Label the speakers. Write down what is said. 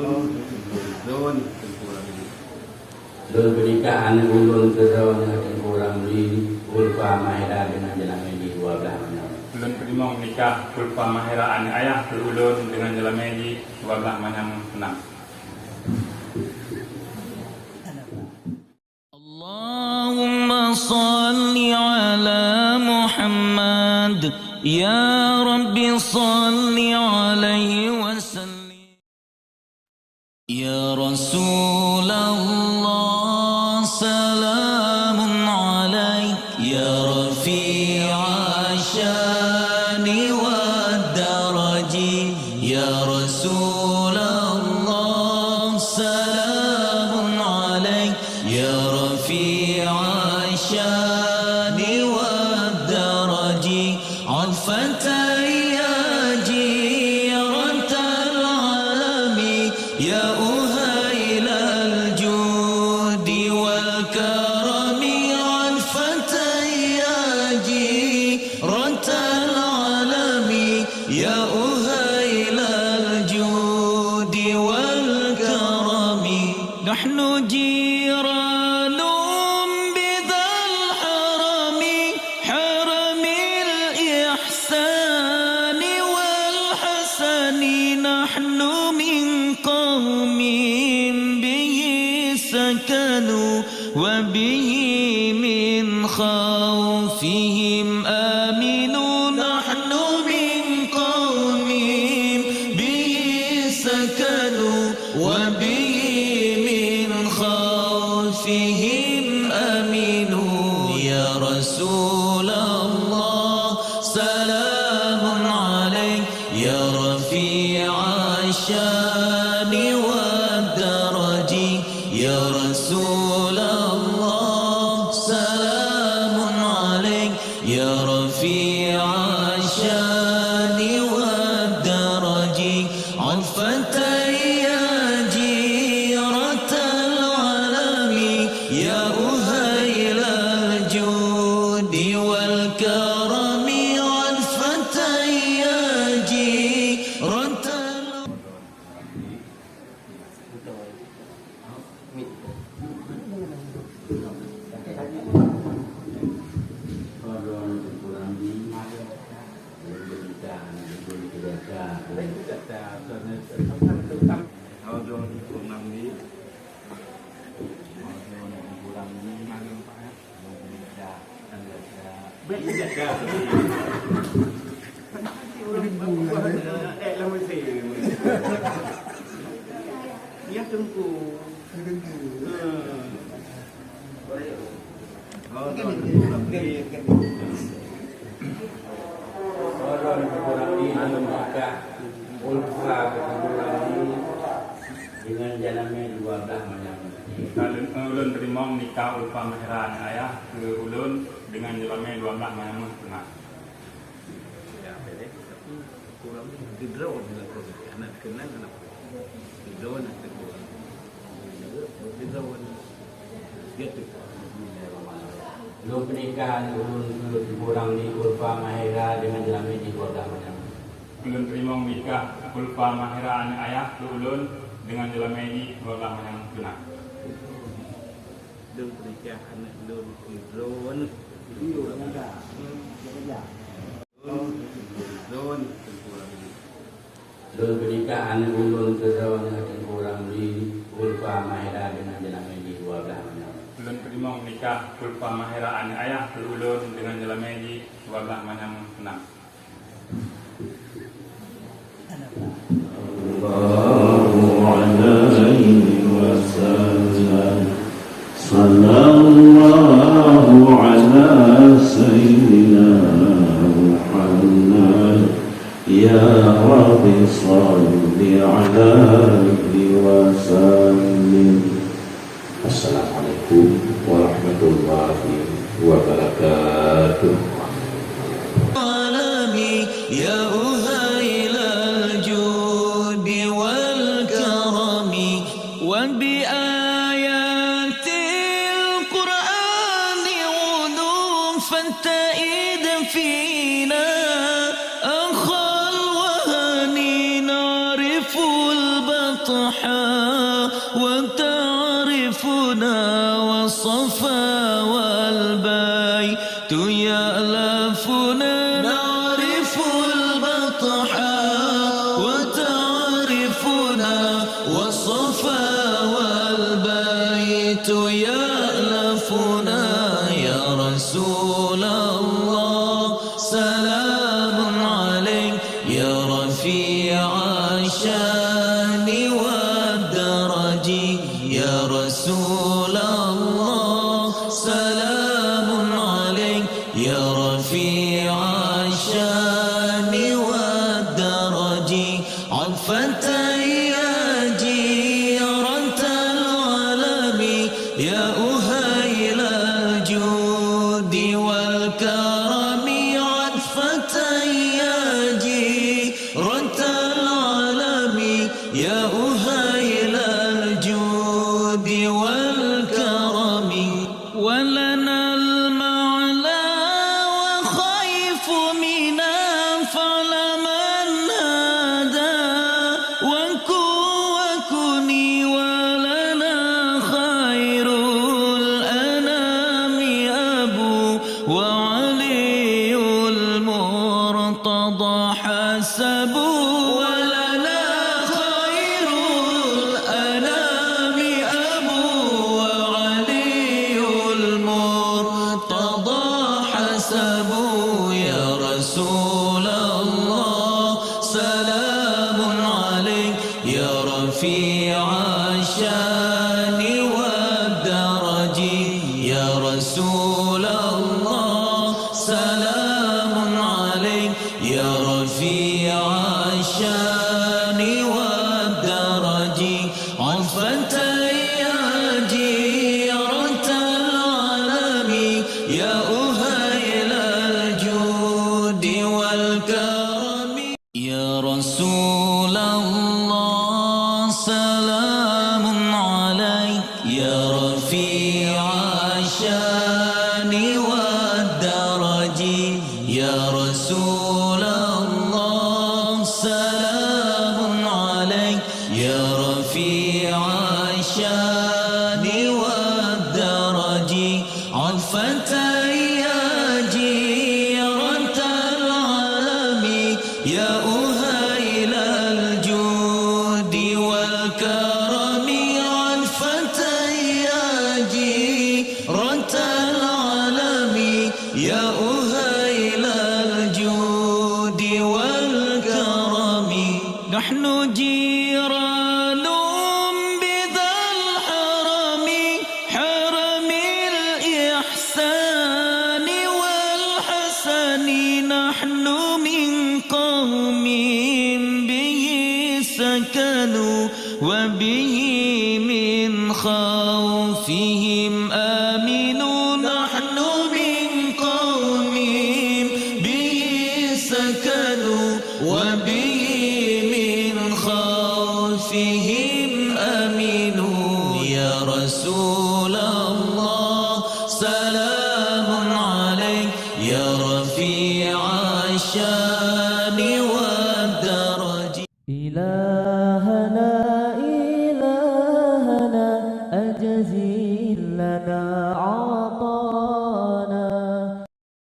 Speaker 1: Doon pernikahan ulun kedawan akan kurang di ulfa mahera dengan jalan di 12 menang.
Speaker 2: Ulun perimong nikah ulfa mahera ani ayah ulun dengan jalan di 12 menang tenang.
Speaker 3: Allahumma salli ala Muhammad ya Rabbi salli alaihi wasallam ya Rasulullah salamun alaik ya rafi'a syani wa daraji ya Rasulullah salamun alaik ya rafi'a syani wa daraji alfata ya jiratal alami ya uhailal judi wal karami alfata ya jiratal alami ya uhailal judi wal karami nahnu jiranun bidhal harami haramil ihsani wal hasani nahnu min qawmin bihi sakanu wa bihi min khawfihim aminu nahnu min qawmin bihi sakanu wa bihi min khawfihim aminu ya Rasulullah salamun alaik ya rafi'a syani wa daraji ya Rasulullah salamun alaik ya rafi'a syani wa daraji alfata ya jiratal alami ya uhailal judi wal karami alfata ya jiratal
Speaker 1: Doon kurang di pernikahan ulun kedawan. Doon kurang di nikah ulfa kurang di dengan jalannya 12 menang.
Speaker 2: Ulun perimong nikah ulfa mahera ani ayah ulun dengan jalan 12 menang tenang.
Speaker 1: Doon pernikahan ulun kurang di ulfa mahera dengan jalan di 12 menang.
Speaker 2: Ulun perimong nikah ulfa mahera ani ayah ulun dengan jalan di 12 menang tenang.
Speaker 4: Đừng phải kẹt anh đừng thì rôn
Speaker 1: Doon pernikahan ulun kedawan akan kurang di ulfa mahera dengan jalan di 12 menang.
Speaker 2: Ulun perimong nikah ulfa mahera ani ayah ulun dengan jalan di 12 menang tenang.
Speaker 5: Sallallahu ala sayyidina Muhammad ya Rabbi salli alaihi wa sallim. Assalamualaikum warahmatullahi wabarakatuh.
Speaker 3: alami ya uhailal judi wal karami wa bi ayatil qur'ani udum fanta'id fina akhal wa hani nariful batah والضحى وتعرفنا والصفا والبيت يألفنا نعرف البطحا وتعرفنا والصفا والبيت يألفنا يا رسول الله سلام عليك يا رفيع الشان والدرج يا رسول الله سلام عليك يا رفيع الشان والدرج عفة يا جيرة العالم يا أهيل الجود والكرم عفة يا جيرة العالم يا أهيل الجود والكرم ولنا المعلى وخيف منا فلمن هدى وكوني ولنا خير الأنام أبو وعلي المرتضى حسب ولنا خير الأنام أبو وعلي المرتضى حسب يا رسول الله سلام عليك يا رفيع الشان والدرج يا رسول الله سلام عليك يا رفيع الشان والدرج عفة يا جيرة العالم يا أهيل الجود والكرم يا رسول الله سلام عليك يا رفيع الشان والدرج يا رسول الله سلام عليك يا رفيع الشان والدرج عفة يا جيرة العالم يا أهيل الجود والكرم عفة يا جيرة العالم يا أهيل الجود والكرم نحن جيران بذا الحرم حرم الإحسان والحسن نحن من قوم به سكنوا وبه من خوفهم آمنوا نحن من قوم به سكنوا وبه من خوفهم آمنوا يا رسول الله سلام عليك يا رفيع الشان